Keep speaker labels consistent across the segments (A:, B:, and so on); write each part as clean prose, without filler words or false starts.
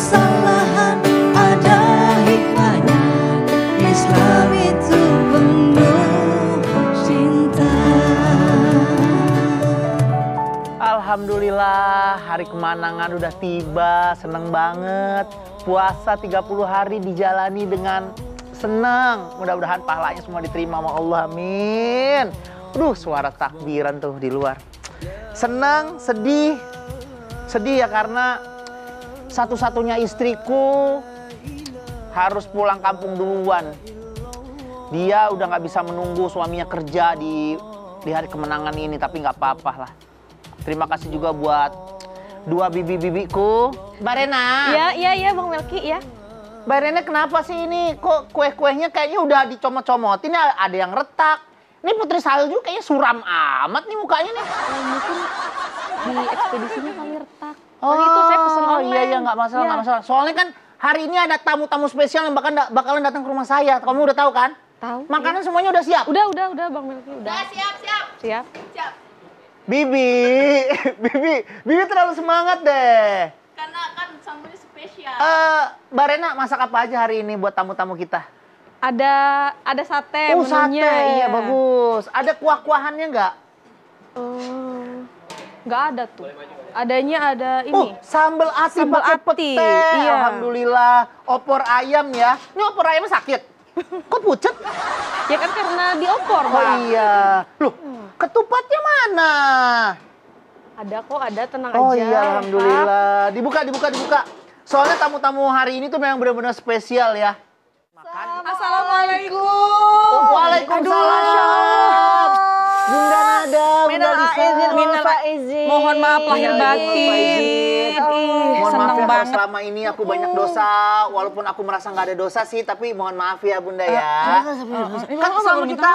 A: permasalahan ada hikmahnya. Islam itu penuh cinta.
B: Alhamdulillah, hari kemenangan udah tiba, seneng banget. Puasa 30 hari dijalani dengan senang. Mudah-mudahan pahalanya semua diterima sama Allah, amin. Aduh, suara takbiran tuh di luar. Senang, sedih. Sedih ya karena satu-satunya istriku harus pulang kampung duluan. Dia udah nggak bisa menunggu suaminya kerja di hari kemenangan ini, tapi nggak apa-apa lah. Terima kasih juga buat dua bibi-bibiku. Mbak Rena.
C: Iya Bang Melki ya.
B: Mbak Rena kenapa sih ini kok kue-kuehnya kayaknya udah dicomot-comotin, ada yang retak. Ini Putri Salju kayaknya suram amat nih mukanya nih.
C: Mungkin di ekspedisinya kali retak.
B: Oh
C: itu saya pesen online.
B: Iya nggak masalah nggak masalah. Soalnya kan hari ini ada tamu-tamu spesial yang bakalan datang ke rumah saya. Kamu udah tahu kan?
C: Tahu.
B: Makanan semuanya udah siap.
C: Udah Bang Melki udah. Siap.
B: Bibi terlalu semangat deh.
D: Karena kan sambelnya spesial.
B: Mbak Rena masak apa aja hari ini buat tamu-tamu kita?
C: Ada sate menunya.
B: Sate, iya bagus. Ada kuah-kuahannya nggak?
C: Nggak ada tuh. Adanya ada ini.
B: Sambal ati
C: Sambal
B: pakai
C: ati,
B: pete.
C: iya.
B: Alhamdulillah. Opor ayam ya. Ini opor ayamnya sakit. Kok pucet?
C: Ya kan karena diopor,
B: Oh
C: Bang.
B: iya. Loh, ketupatnya mana?
C: Ada kok, ada, tenang
B: Oh
C: aja.
B: iya, alhamdulillah. Dibuka. Soalnya tamu-tamu hari ini tuh memang benar-benar spesial ya.
C: Assalamualaikum.
B: Waalaikumsalam. Bunda Nada, Bunda Lisa.
C: Mohon maaf lahir batin.
B: Mohon maaf
C: Seneng
B: ya kalau
C: banget.
B: selama ini aku banyak dosa. Walaupun aku merasa nggak ada dosa sih, tapi mohon maaf ya Bunda ya. Kan selama kita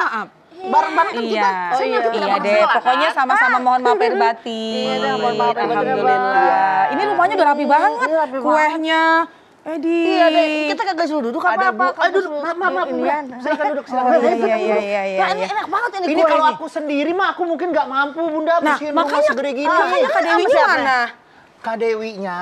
B: bareng-bareng kan kita.
E: Iya deh, pokoknya sama-sama mohon maaf lahir batin. Alhamdulillah. Ini rumahnya udah rapi banget. Kuehnya.
F: Iya deh, kita kagak suruh duduk apa-apa.
B: Duduk, maaf, silakan duduk, silakan.
E: Iya.
F: Ini enak banget ini
B: Ini
F: kue
B: kalau
F: ini.
B: aku sendiri mah aku mungkin nggak mampu Bunda bersihin rumah
E: makanya-
B: segede gini.
E: Makanya Kak Dewinya mana?
B: Kak Dewinya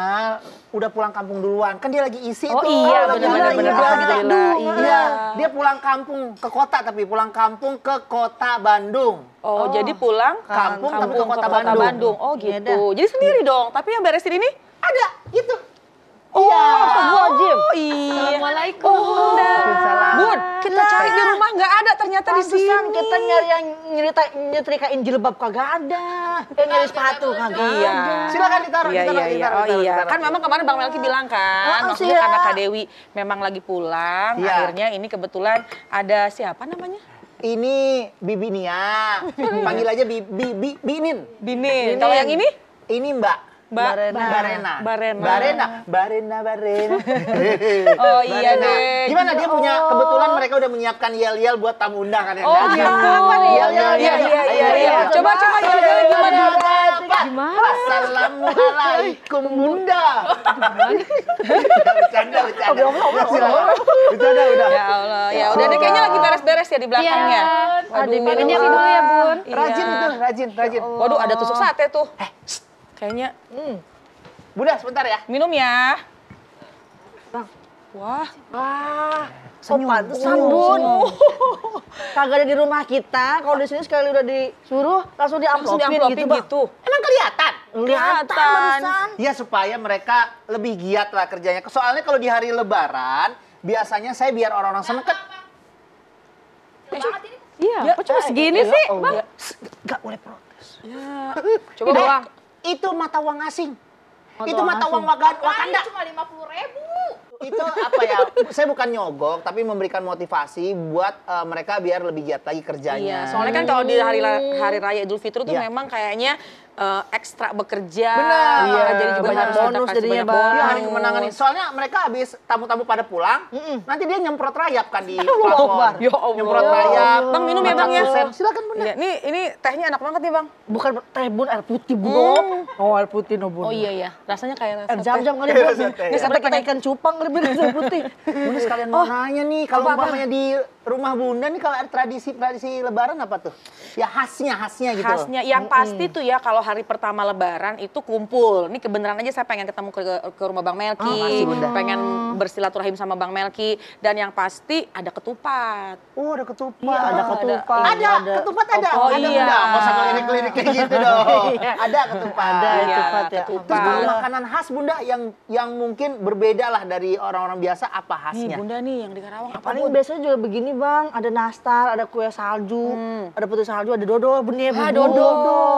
B: udah pulang kampung duluan, kan dia lagi isi
C: Oh
B: tuh.
C: iya,
B: Lagi
C: bener-bener.
B: Alhamdulillah.
E: Iya.
B: Iya, dia pulang kampung ke kota tapi pulang kampung ke kota Bandung.
E: Oh, jadi pulang
B: Kampung, tapi ke kota Bandung.
E: Oh gitu. Jadi sendiri dong, tapi yang beresin ini?
B: Ada, gitu.
E: Iya.
F: Astagfirullahaladzim.
E: Oh iya.
C: Assalamualaikum, Bunda.
E: Bun, kita cari di rumah nggak ada, ternyata di sini.
F: Pantesan kita nyari yang nyetrikain jilbab kagak ada. Nyari sepatu kagak
E: Iya.
F: ada.
B: Silakan ditaruh,
E: Iya.
B: ditaruh.
E: Oh iya. Kan memang kemarin Bang Melki bilang kan, maksudnya
F: siap.
E: karena Kak Dewi memang lagi pulang,
B: Iya.
E: akhirnya ini kebetulan ada siapa namanya?
B: Ini Bibi Nia. Panggil aja Binin.
E: Binin. Kalau yang ini?
B: Ini Mbak Rena.
E: Oh iya deh.
B: Gimana dia punya kebetulan mereka udah menyiapkan yel-yel buat tamu undangan ya?
E: Oh gitu. Iya. Coba yel-yelnya gimana?
C: Gimana?
B: Assalamualaikum Bunda. Bercanda. Bercanda udah.
E: Ya Allah, ya udah deh kayaknya lagi beres-beres ya di belakangnya. Waduh,
C: Minumnya dulu ya, Bun.
B: Rajin itu, rajin.
E: Waduh, ada tusuk sate tuh. Kayaknya
B: Bunda sebentar ya.
E: minum ya. Wah,
F: Pantesan Bun. Kagak ada di rumah kita. Kalau di sini sekali udah disuruh langsung
E: langsung
F: diamplopin
E: diamplopin
F: gitu, Bang.
E: gitu.
B: Emang kelihatan?
F: Kelihatan barusan.
B: Ya supaya mereka lebih giat lah kerjanya. Soalnya kalau di hari Lebaran biasanya saya biar orang-orang seneng kan.
C: Iya, kok cuma segini sih, Bang?
B: Gak boleh protes.
E: Coba doang.
B: Itu mata uang asing. Itu mata uang Wakanda.
D: Cuma 50.000.
B: Itu apa ya? Saya bukan nyogok, tapi memberikan motivasi buat mereka biar lebih giat lagi kerjanya.
E: Iya, soalnya kan kalau di hari raya Idul Fitri tuh
B: Iya.
E: memang kayaknya ekstra bekerja.
B: Benar.
E: Maka
B: Iya,
E: jadi juga
F: banyak
E: harus kita
F: bonus
E: kasih
F: jadinya,
E: banyak
F: Bang.
E: bonus.
B: Iya, hari kemenangan ini. Soalnya mereka habis tamu-tamu pada pulang, nanti dia nyemprot rayap kan di plafon.
E: Ya Allah.
B: Nyemprot rayap.
E: Bang, minum ya, Bang, ya.
B: Silakan Bunda.
E: Iya, ini tehnya enak banget nih, Bang.
F: Bukan teh Bun, air putih Bun. Oh, air putih no Bun.
E: Oh iya, rasanya kayak
F: Air jam-jam kali Bun.
B: Sate.
F: Ini sampai kita ikan cupang lebih dari air putih.
B: Bunda sekalian mau nanya nih, kalau umpamanya di rumah Bunda nih kalau ada tradisi Lebaran apa tuh? Ya khasnya gitu.
E: Khasnya yang pasti tuh ya kalau hari pertama Lebaran itu kumpul. Ini kebenaran aja saya pengen ketemu ke rumah Bang Melki,
B: makasih, Bunda.
E: pengen bersilaturahim sama Bang Melki, dan yang pasti ada ketupat.
B: Oh, ada ketupat.
F: Iya, ada ketupat.
B: Ada ketupat ada.
E: Oh,
B: ada
E: iya.
B: Bunda. Nggak usah ngelirik-ngelirik kayak gitu dong. Ada ketupat.
F: Ada
E: Iya,
F: ketupat ya.
E: ketupat.
B: Terus kalau makanan khas Bunda yang mungkin berbeda lah dari orang-orang biasa, apa
E: Nih
B: khasnya?
E: Bunda nih yang di Karawang apa
F: Paling
E: Bun?
F: biasanya juga begini Bang, ada nastar, ada kue salju, ada putri salju, ada dodol, bener
E: Ah,
F: Bu.
E: dodol.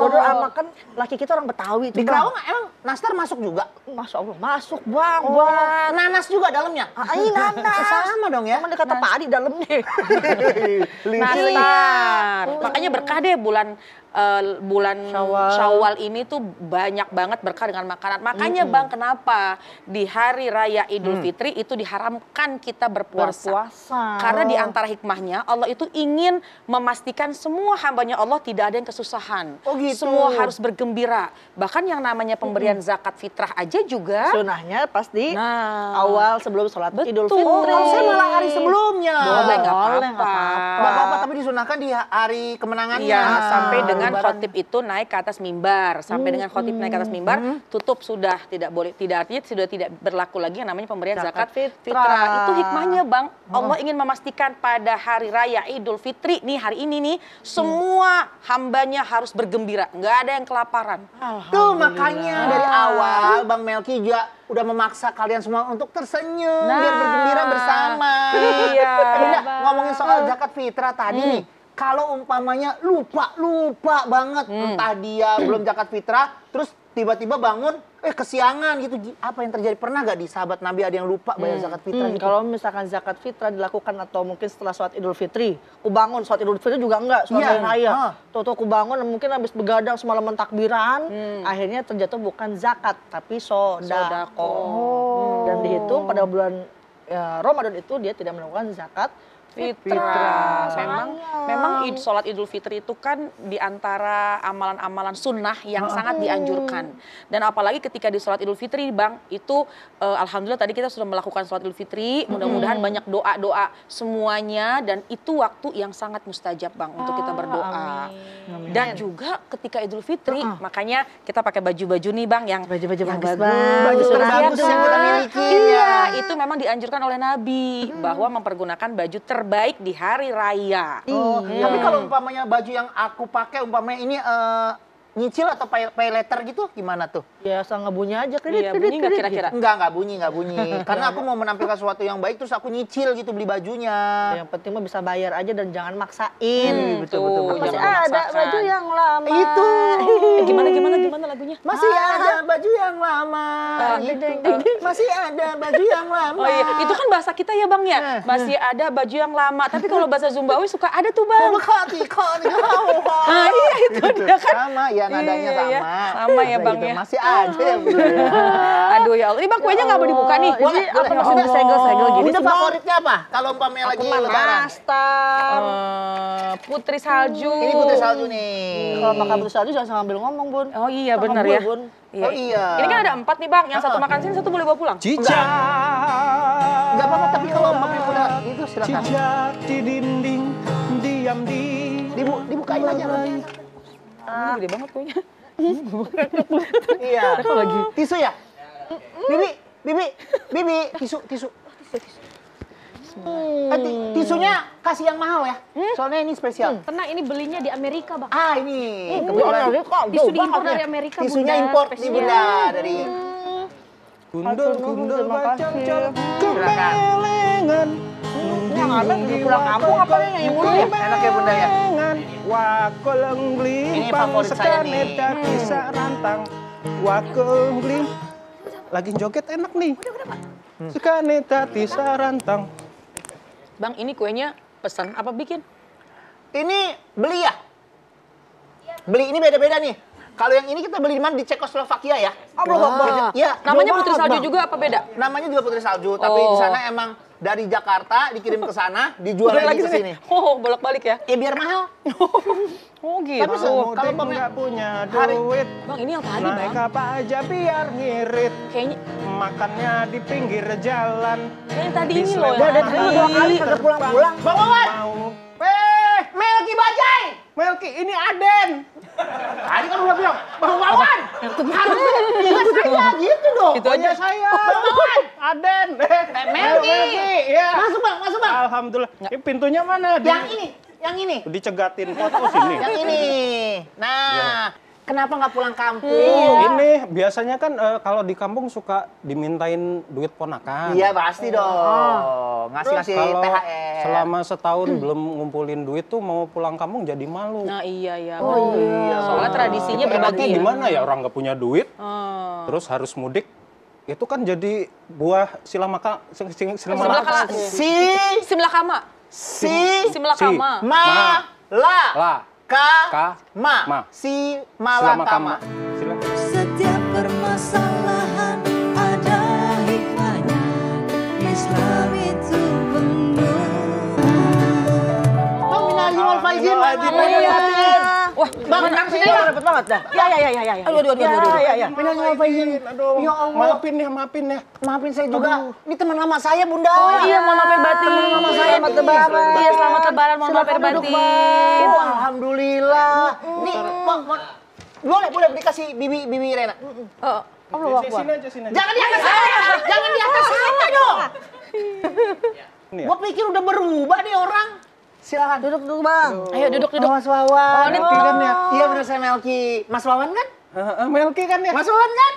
F: Dodol sama kan laki kita orang Betawi tuh
B: Di
F: Bang.
B: Kerawang emang nastar masuk juga?
F: Masya Allah, masuk Bang, Bang.
B: Nanas juga dalamnya?
F: Ini nanas.
B: Sama dong ya?
F: Emang dia kata padi dalamnya.
E: Nastar. Makanya berkah deh bulan Syawal ini tuh banyak banget berkah dengan makanan. Makanya Bang, kenapa di hari raya Idul Fitri itu diharamkan kita berpuasa? Karena di antara hikmahnya Allah itu ingin memastikan semua hambanya Allah tidak ada yang kesusahan.
B: Oh gitu.
E: Semua harus bergembira. Bahkan yang namanya pemberian zakat fitrah aja juga.
F: Sunahnya pasti
E: Nah,
F: awal sebelum sholat Idul
E: betul.
F: Fitri.
B: Oh, saya malah hari sebelumnya.
E: boleh nggak
F: Boleh, nggak
E: apa-apa.
B: Nggak apa-apa, tapi disunahkan di hari kemenangannya.
E: Iya, sampai dengan
B: Lebaran.
E: khotib itu naik ke atas mimbar. Sampai dengan khotib naik ke atas mimbar, tutup sudah tidak boleh, tidak artinya sudah tidak berlaku lagi yang namanya pemberian zakat
F: Zakat
E: fitrah.
F: fitrah.
E: Itu hikmahnya Bang. Allah ingin memastikan pada hari raya Idul Fitri nih, hari ini nih, semua hambanya harus bergembira. Nggak ada yang kelaparan.
B: Tuh makanya dari awal Bang Melki juga udah memaksa kalian semua untuk tersenyum
E: Nah.
B: biar bergembira bersama.
E: Iya.
B: Bunda, ngomongin soal zakat fitrah tadi nih. Kalau umpamanya lupa banget, entah dia belum zakat fitrah, terus tiba-tiba bangun, kesiangan gitu. Apa yang terjadi? Pernah gak di sahabat Nabi ada yang lupa bayar zakat fitrah gitu?
F: Kalau misalkan zakat fitrah dilakukan atau mungkin setelah sholat Idul Fitri, ku bangun sholat Idul Fitri juga enggak, sholat
B: Iya.
F: hari raya. Toto ku bangun mungkin habis begadang semalaman takbiran, akhirnya terjatuh bukan zakat tapi sodako. Dan dihitung pada bulan Ramadan itu dia tidak melakukan zakat
E: Fitrah. Memang sholat Idul Fitri itu kan di antara amalan-amalan sunnah yang sangat dianjurkan. Dan apalagi ketika di sholat Idul Fitri Bang, itu alhamdulillah tadi kita sudah melakukan sholat Idul Fitri. Mudah-mudahan banyak doa-doa semuanya dan itu waktu yang sangat mustajab Bang untuk kita berdoa. Dan juga ketika Idul Fitri, makanya kita pakai baju-baju nih Bang yang
F: baju-baju
E: yang
F: bagus,
B: Baju terbagus yang kita miliki.
E: Iya, itu memang dianjurkan oleh Nabi bahwa mempergunakan baju terbaik di hari raya.
B: Oh, tapi kalau umpamanya baju yang aku pakai umpamanya ini nyicil atau pay letter gitu gimana tuh?
F: Ya asal ngebunyi aja kredit,
E: Iya,
F: kredit,
E: bunyi nggak
F: kredit,
E: kira-kira?
B: Enggak bunyi. Karena aku mau menampilkan sesuatu yang baik terus aku nyicil gitu beli bajunya.
F: gitu. Yang penting mah bisa bayar aja dan jangan maksain.
B: Betul.
F: Masih
E: jangan
F: ada
E: memaksakan.
F: baju yang lama.
B: Itu.
E: Gimana lagunya?
B: Masih ada baju yang lama. Gitu. Masih ada baju yang lama.
E: Oh iya, itu kan bahasa kita ya Bang ya. Masih ada baju yang lama, tapi kalau bahasa Zumbawi suka ada tuh Bang. Ah iya itu dia kan.
B: Sama ya nadanya
E: Iya,
B: sama.
E: iya. Sama ya, Bang,
B: Gitu.
E: ya.
B: Masih ada ya. Bunda, ya.
E: Aduh ya Allah, ini Bang kuenya nggak mau dibuka nih.
B: Boleh,
F: Apa
B: boleh.
F: maksudnya segel-segel gini
B: Bunda
F: sih, Bang?
B: favoritnya apa? Kalau umpamanya lagi lebaran.
F: Nastar.
E: Putri salju.
B: Ini putri salju nih.
F: Kalau makan putri salju jangan sambil ngomong, Bun.
E: Oh iya
F: Makan
E: benar
F: bul,
E: ya.
F: Bun.
B: Oh iya.
E: Ini kan ada 4 nih Bang, yang satu makan sini, satu boleh bawa pulang.
B: Enggak apa-apa, tapi kalau Bapak Bunda itu silakan.
G: Cicak di dinding, diam di
B: Dibukain aja.
E: Ini gede banget kuenya.
B: Iya. Tisu ya? Bibi, tisu. Tisunya kasih yang mahal ya, soalnya ini spesial.
C: Tenang, ini belinya di Amerika, Bang.
B: Ah ini
F: Kebetulan
C: Tisu diimpor dari Amerika,
B: tisunya
C: Bunda,
B: import nih
C: spesial.
B: Bunda dari.
G: gundul
F: terima
G: bacang-cal
F: kasih.
G: kemelengan.
F: Yang ada di pulang kampung apa nih yang mulu ya?
B: Enak ya Bunda ya.
G: Wakol
B: Ini
G: nglimpang
B: favorit saya nih.
G: sekane daki sarantang. Wakol nglim. Lagi joget enak nih. Sekane dati sarantang.
E: Bang, ini kuenya pesan apa bikin?
B: Ini beli ya? Beli ini beda-beda nih. Kalau yang ini kita beli di mana? Di Cekoslovakia ya.
E: Wah.
B: Ya,
E: Namanya
B: jauh
E: Putri
B: banget,
E: Salju
B: Bang.
E: juga apa beda?
B: Namanya juga Putri Salju, tapi
E: Oh.
B: di sana emang dari Jakarta dikirim ke sana, dijual lagi ke sini.
E: Oh, bolak-balik ya?
B: Ya biar mahal.
E: Oh gitu.
B: Tapi
G: Kalau
B: kalau
G: nggak punya
B: hari-
G: duit,
E: Bang, ini yang tadi,
G: naik
E: Bang.
G: apa aja biar ngirit.
E: Kayaknya
G: Makannya di pinggir jalan.
E: yang tadi
G: Di
E: ini loh.
G: Sleman.
E: Yang
F: Tadi lu 2 kali kagak pulang-pulang.
B: Bang Wawan,
G: Mau
B: Melki Bajai.
G: Melki, ini Aden.
B: Tadi kan udah bilang, Bang Wawan. Harus saya gitu dong.
E: Itu aja.
G: Saya.
B: Bang Wawan.
G: Aden.
B: Melki.
G: Ya.
B: Masuk Bang, masuk Bang.
G: Alhamdulillah. Ini pintunya mana?
B: Yang ini.
G: Dicegatin foto sini.
B: Yang ini. Nah, kenapa nggak pulang kampung?
G: Ini biasanya kan kalau di kampung suka dimintain duit ponakan.
B: Iya pasti dong. Ngasih-ngasih
G: Kalau
B: THR.
G: selama setahun belum ngumpulin duit tuh mau pulang kampung jadi malu.
E: Nah iya ya.
B: Oh iya.
E: Soalnya tradisinya
G: Enaknya
E: berbagi ya.
G: gimana ya orang nggak punya duit,
E: Oh.
G: terus harus mudik. Itu kan jadi buah silamaka.
E: Simalakama.
B: Si
E: Simlakama. Simlakama.
B: ma la
G: La.
B: ka ma
G: Ma.
B: si malakama.
A: Setiap permasalahan ada hikmahnya. Islam itu penuh.
B: Bang minal wal faizin.
E: Wah,
B: Bang, menang sini Bang.
F: Dapat banget dah. Ya.
E: aduh.
F: Ya.
B: Minal wal faizin.
G: Aduh,
B: Ya Allah.
G: maafin ya.
B: Maafin saya juga. Ini teman lama saya, Bunda.
E: Oh iya, mohon maaf lahir batin.
B: Mama saya
F: Selamat
B: nih.
F: lebaran.
E: Iya, selamat lebaran, mohon maaf lahir
B: Silakan duduk,
E: batin.
B: Bang. Alhamdulillah. Nih, Bang, boleh dikasih bibi Rena.
G: Sini aja.
B: Jangan di atas saya. Jangan di atas saya dong.
G: Ini ya.
B: Gua pikir udah berubah nih orang. Silakan.
F: Duduk Bang.
E: Ayo duduk.
B: Mas Wawan.
E: Oh, ini
B: Melki kan ya? Iya benar saya Melki. Mas Wawan kan?
G: Melki kan ya.
B: Mas Wawan kan?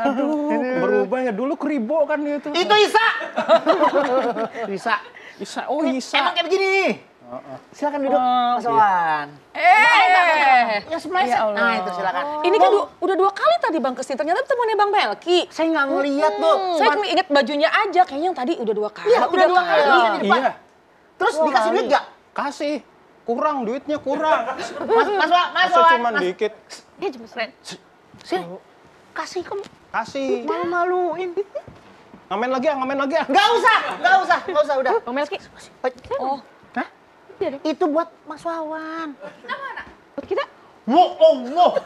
G: Aduh, berubah ya. Dulu Kribo kan itu.
B: Itu Isa. Isa.
G: Isa, oh Isa.
B: Emang kayak begini nih. Silakan duduk, Mas Wawan. Yang sebelah
E: Ya Allah.
B: Nah, itu silakan.
E: Ini kan udah 2 kali tadi Bang kesini, ternyata temannya Bang Melki.
B: Saya nggak ngeliat tuh.
E: Saya cuma inget bajunya aja, kayaknya yang tadi udah 2 kali.
B: Iya, udah 2 kali kan di depan.
G: Iya,
B: Terus dikasih duit nggak?
G: kasih. Kurang, duitnya kurang.
B: Mas
G: Masa
B: Wawan.
G: cuma dikit.
B: Sini. Kasih kamu.
G: Kasih.
B: Malu-maluin.
G: Ngamen lagi ya.
B: Nggak usah udah.
E: Bang Melki. Oh,
B: Hah? Itu buat Mas Wawan.
C: Buat kita?
B: Wow.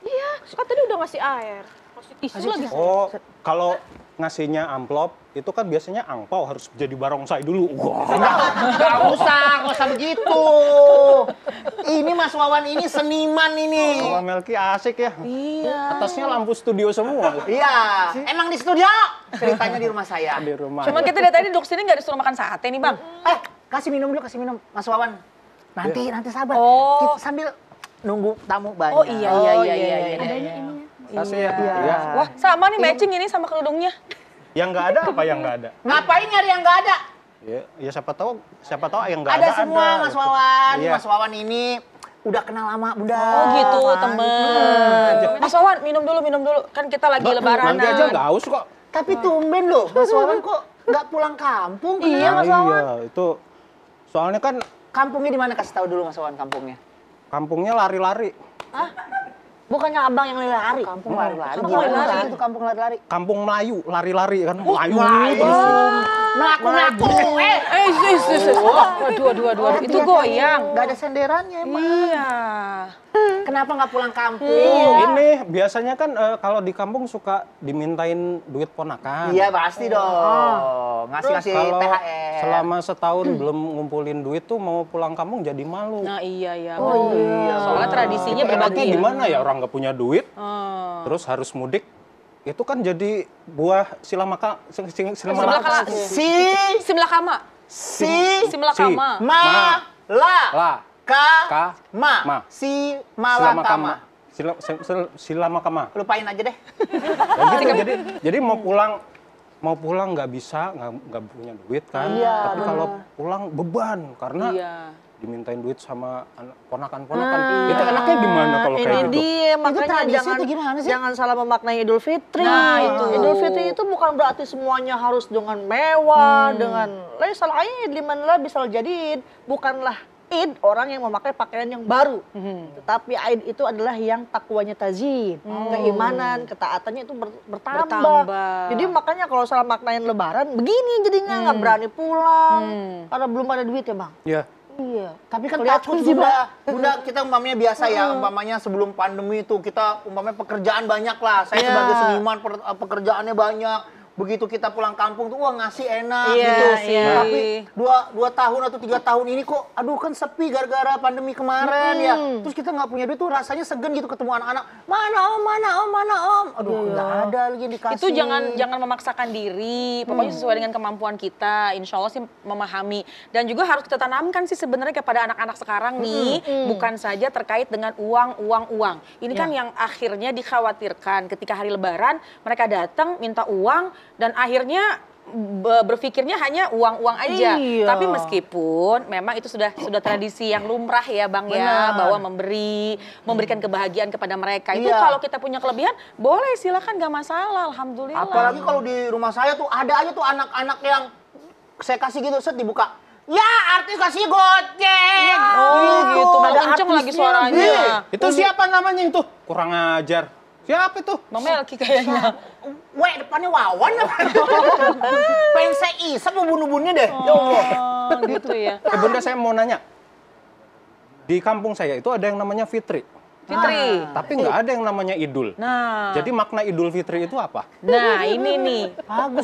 C: Iya, kan tadi udah ngasih air. Kasih tisu lagi.
G: Oh, kalau ngasihnya amplop, itu kan biasanya angpau harus jadi barongsai dulu. Wah.
B: Nggak usah begitu. Ini Mas Wawan ini seniman ini.
G: Kalau Melki asik ya.
E: iya.
G: Atasnya lampu studio semua.
B: Iya, emang di studio. Ceritanya di rumah saya.
G: Di rumah.
E: Cuman kita dari tadi duduk sini nggak disuruh makan sate nih Bang.
B: Kasih minum dulu, Mas Wawan. Nanti sabar.
E: Oh.
B: Kita sambil nunggu tamu banyak.
E: Oh iya.
G: Kasih ya.
B: Iya.
G: Iya.
E: Wah, sama nih matching ini sama kerudungnya.
G: Yang nggak ada apa yang nggak ada?
B: Ngapain nyari yang nggak ada?
G: Ya siapa tahu yang nggak ada.
B: Ada semua Mas Wawan.
G: Iya.
B: Mas Wawan ini udah kenal lama Bunda.
E: Oh gitu, temen. Mas Wawan, minum dulu. Kan kita lagi lebaranan.
G: Nanti aja nggak haus kok.
B: Tapi tumben loh, Mas Wawan kok nggak pulang kampung?
E: Iya,
B: Kenapa?
E: Mas Wawan.
G: Iya, itu soalnya kan
B: Kampungnya di mana? Kasih tahu dulu Mas Wawan kampungnya.
G: kampungnya lari-lari.
F: Bukannya abang yang lari.
B: Kampung lari-lari.
F: Kampung
B: Gimana
F: lari-lari.
B: itu kampung lari-lari?
G: Kampung Melayu, lari-lari kan. Melayu
B: Melayu.
G: terus.
B: Naku-naku.
E: Waduh. Itu goyang.
B: Nggak ada senderannya emang.
E: Iya.
B: Kenapa nggak pulang kampung?
G: Ini biasanya kan kalau di kampung suka dimintain duit ponakan.
B: Iya pasti dong. Ngasih-ngasih
G: Kalau
B: THR.
G: selama setahun belum ngumpulin duit tuh mau pulang kampung jadi malu.
E: Nah iya ya. Oh iya. Soalnya tradisinya
G: Enaknya
E: berbagi ya.
G: gimana ya orang nggak punya duit,
E: Oh.
G: terus harus mudik. Itu kan jadi buah silamaka.
E: Simlakama.
B: Simlakama.
E: Simlakama.
B: Ma la
G: La.
B: ka ma
G: Ma.
B: si malakama.
G: Silamakama.
B: Lupain aja deh.
G: Ya gitu, jadi mau pulang nggak bisa, nggak punya duit kan.
B: Iya,
G: Tapi kalau pulang beban karena
E: Iya.
G: dimintain duit sama ponakan-ponakan. Itu enaknya gimana kalau
F: Ini
G: kayak gitu?
F: dia, makanya
B: tradisi
F: jangan
B: atau gimana sih?
F: jangan salah memaknai Idul Fitri.
E: Nah, itu.
F: Idul Fitri itu bukan berarti semuanya harus dengan mewah, dengan laisal aid liman la bisal jadid. Bukanlah Id orang yang memakai pakaian yang baru. Tetapi Aid itu adalah yang takwanya tazin, keimanan, ketaatannya itu bertambah. Jadi makanya kalau salah maknain lebaran begini jadinya nggak berani pulang karena belum ada duit ya bang.
G: Iya.
F: Iya.
B: Tapi kan
F: Kelihatan
B: takut
F: sih,
B: Bunda, kita umpamanya biasa ya, umpamanya sebelum pandemi itu kita umpamanya pekerjaan banyak lah. Saya sebagai seniman pekerjaannya banyak. Begitu kita pulang kampung tuh wah ngasih enak gitu. Tapi 2 tahun atau 3 tahun ini kok aduh kan sepi gara-gara pandemi kemarin ya. Terus kita nggak punya duit tuh rasanya segan gitu ketemu anak-anak. Mana om. Aduh nggak ada lagi yang dikasih.
E: Itu jangan memaksakan diri, pokoknya sesuai dengan kemampuan kita. Insya Allah sih memahami. Dan juga harus kita tanamkan sih sebenarnya kepada anak-anak sekarang nih, bukan saja terkait dengan uang. Ini kan yang akhirnya dikhawatirkan ketika hari Lebaran mereka datang minta uang dan akhirnya berpikirnya hanya uang aja. Tapi meskipun memang itu sudah tradisi yang lumrah ya Bang ya, bahwa memberikan kebahagiaan kepada mereka. Itu kalau kita punya kelebihan, boleh silakan gak masalah, alhamdulillah.
B: Apalagi kalau di rumah saya tuh ada aja tuh anak-anak yang saya kasih gitu set dibuka. Ya artis kasih goceng.
E: Gitu. Ada kenceng lagi suaranya.
G: Itu siapa namanya itu? Kurang ajar. Siapa itu?
E: Bang Melki kayaknya.
B: Depannya Wawan apa? Pengen saya isap bunuh-bunuhnya deh. Ya Allah.
E: Gitu ya.
G: Bunda saya mau nanya. Di kampung saya itu ada yang namanya Fitri. Tapi nggak ada yang namanya Idul.
E: Nah.
G: Jadi makna Idul Fitri itu apa?
E: Nah ini nih.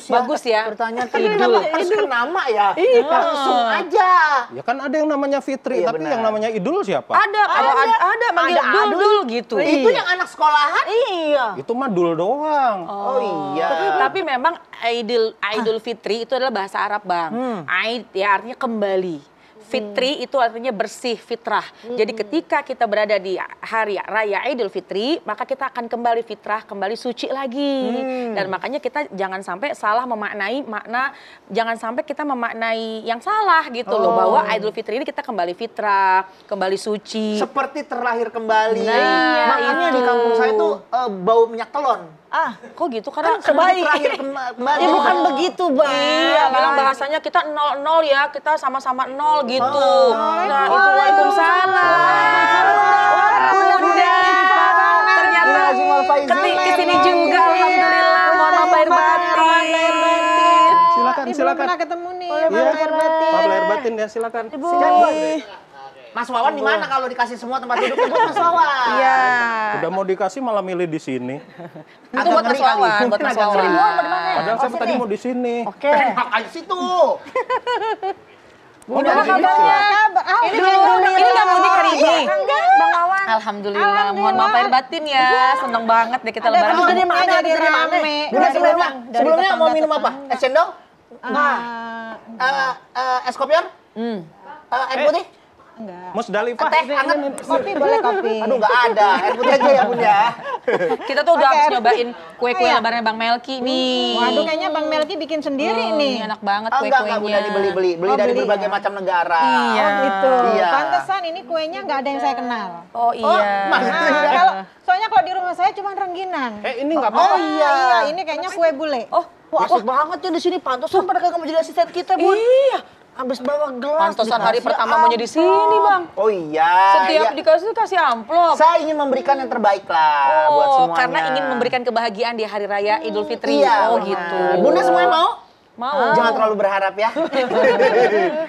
E: Bagus ya.
B: Pertanyaan Idul. Harus ke nama ya? Langsung aja.
G: Ya kan ada yang namanya Fitri, tapi yang namanya Idul siapa?
E: Ada, kalau ada manggil Dul gitu.
B: Itu yang anak sekolahan? Iya.
G: Itu mah Dul doang.
B: Oh iya.
E: Tapi memang Idul Fitri itu adalah bahasa Arab Bang. Aid ya artinya kembali. Fitri itu artinya bersih, fitrah. Jadi ketika kita berada di hari raya Idul Fitri, maka kita akan kembali fitrah, kembali suci lagi. Dan makanya kita jangan sampai salah memaknai jangan sampai kita memaknai yang salah gitu loh. Bahwa Idul Fitri ini kita kembali fitrah, kembali suci.
B: Seperti terlahir kembali.
E: Nah,
B: makanya di kampung saya tuh bau minyak telon.
E: Kok gitu? Karena
B: Terlahir kembali.
F: Ya bukan begitu bang.
E: Iya, bilang bahasanya kita 0-0 ya, kita sama-sama 0 gitu. Nah, itu Waalaikumsalam. Bunda, ternyata kesini juga, alhamdulillah. Mohon maaf lahir batin.
G: Silakan.
A: Pernah ketemu nih.
G: Pak lahir batin ya, silakan.
B: Mas Wawan di mana kalau dikasih semua tempat duduk buat Mas Wawan?
E: Iya.
G: Udah mau dikasih malah milih di sini.
E: Itu buat Mas Wawan, buat Mas Wawan.
G: Padahal saya tadi mau di sini.
B: Oke. Aja situ.
E: Bunda, apa kabarnya? Ini nggak mudik hari ini?
A: Bang Wawan.
E: Alhamdulillah, mohon maaf lahir batin ya. Seneng banget deh kita lebaran.
F: Dari mana? Dari rame.
B: Bunda sebelumnya mau minum apa? Es cendol? Es kopior? Air putih?
G: Musdalifah.
B: Teh hangat?
A: Kopi boleh kopi.
B: Aduh nggak ada, air putih aja ya Bunda.
E: Kita tuh udah habis nyobain kue-kue lebaran Bang Melki nih.
A: Waduh kayaknya Bang Melki bikin sendiri nih.
E: Enak banget
B: Enggak
E: kue-kuenya.
B: Bunda dibeli-beli dari berbagai macam negara.
E: Iya.
A: Oh gitu.
B: Iya.
A: Pantesan ini kuenya nggak ada yang saya kenal.
E: Oh iya.
A: Soalnya kalau di rumah saya cuma rengginan.
G: Ini nggak apa-apa.
A: Iya, ini kayaknya kue bule.
F: Wah asik banget ya di sini. Pantesan pada kagak mau jadi asisten kita bun.
E: Iya.
F: Habis bawa gelas.
E: Pantesan hari pertama maunya di sini, Bang.
B: Oh iya.
E: Setiap dikasih kasih amplop.
B: Saya ingin memberikan yang terbaik lah buat semuanya.
E: Karena ingin memberikan kebahagiaan di hari raya Idul Fitri.
B: Iya,
E: Oh
B: benar.
E: gitu.
B: Bunda semuanya mau?
E: Mau.
B: Jangan terlalu berharap ya.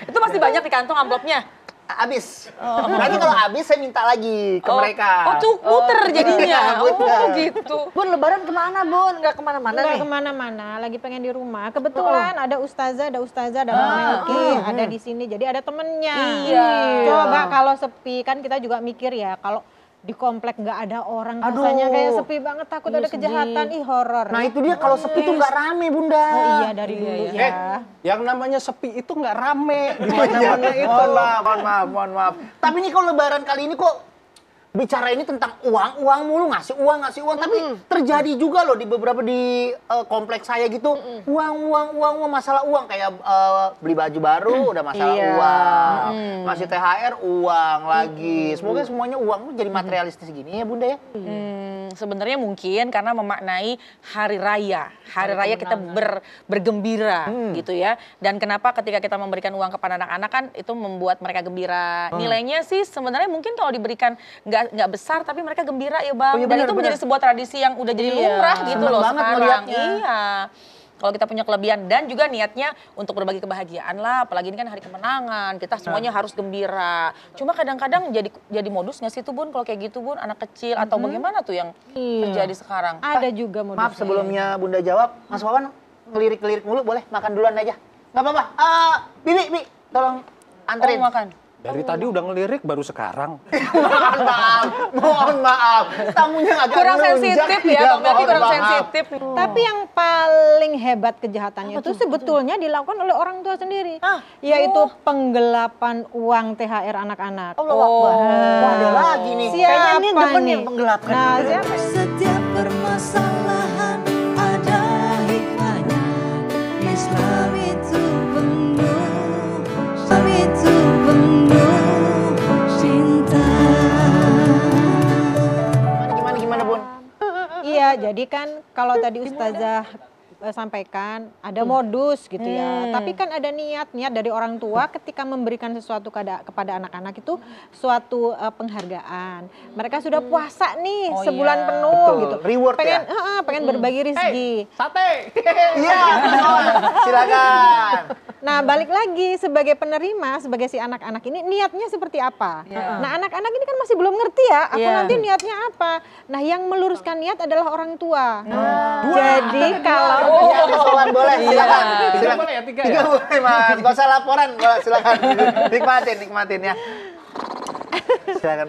E: Itu masih banyak di kantong amplopnya.
B: Habis. Nanti kalau habis saya minta lagi ke mereka.
E: Oh tuh muter jadinya.
B: Muter.
E: Oh gitu.
F: Bun lebaran kemana bun? Nggak kemana-mana
A: Nggak
F: nih?
A: kemana-mana, lagi pengen di rumah. Kebetulan ada ustazah, ada Bang Melki, ada di sini. Jadi ada temennya.
E: Iya.
A: Coba kalau sepi, kan kita juga mikir ya, kalau di komplek nggak ada orang, rasanya kayak sepi banget, takut ada kejahatan, horor.
B: Nah itu dia kalau sepi tuh nggak rame Bunda.
A: Oh iya dari dulu ya.
G: Yang namanya sepi itu nggak rame di mana-mana itu.
B: Mohon maaf. Tapi ini kalau lebaran kali ini kok bicara ini tentang uang mulu, ngasih uang, tapi terjadi juga loh di beberapa di kompleks saya gitu, uang, masalah uang kayak beli baju baru udah masalah uang, masih THR uang lagi, semoga semuanya uang jadi materialistis gini ya Bunda ya.
E: Sebenarnya mungkin karena memaknai hari raya kita bergembira gitu ya. Dan kenapa ketika kita memberikan uang kepada anak-anak kan itu membuat mereka gembira. Nilainya sih sebenarnya mungkin kalau diberikan nggak besar tapi mereka gembira ya Bang.
B: Oh, iya,
E: dan
B: bener,
E: itu menjadi sebuah tradisi yang udah jadi lumrah gitu
B: seneng
E: loh
B: banget
E: sekarang.
B: ngeliatnya.
E: Iya. Kalau kita punya kelebihan dan juga niatnya untuk berbagi kebahagiaan lah, apalagi ini kan hari kemenangan, kita semuanya harus gembira. Cuma kadang-kadang jadi modus nggak sih tuh Bun kalau kayak gitu Bun, anak kecil atau bagaimana tuh yang terjadi sekarang?
A: Ada juga modusnya.
B: Maaf sebelumnya Bunda jawab, Mas Wawan ngelirik-ngelirik mulu boleh makan duluan aja. Nggak apa-apa. Bibi, tolong anterin.
E: Oh, makan.
G: Dari tadi udah ngelirik baru sekarang.
B: Mohon maaf. Tamunya agak
E: Kurang
B: melunjak.
E: sensitif ya, Bang Melki kurang
B: maaf.
E: sensitif.
A: Tapi yang paling hebat kejahatannya itu sebetulnya dilakukan oleh orang tua sendiri. Yaitu penggelapan uang THR anak-anak.
B: Wah, ada lagi nih.
F: Kayaknya ini
A: Siapa
F: demen
A: nih?
F: yang menggelapkan.
A: Nah, siapa?
H: Setiap permasalahan ada hikmahnya. Islam itu penuh, Islam itu penuh cinta.
B: Gimana Bun?
A: Iya, jadi kan kalau tadi Ustazah sampaikan ada modus gitu ya. Tapi kan ada niat dari orang tua ketika memberikan sesuatu kepada anak-anak itu suatu penghargaan. Mereka sudah puasa nih sebulan penuh
B: Betul.
A: gitu.
B: Reward
A: pengen,
B: ya?
A: pengen berbagi rezeki.
B: Sate. Iya, silakan.
A: Nah, balik lagi sebagai penerima, sebagai si anak-anak ini niatnya seperti apa? Nah, anak-anak ini kan masih belum ngerti ya, aku nanti niatnya apa. Nah, yang meluruskan niat adalah orang tua. Jadi kalau
B: Iya, Mas Wawan boleh, silakan.
G: Tiga boleh ya, tiga ya?
B: Tiga boleh Mas, gak usah laporan, silakan. Nikmatin ya. Silakan.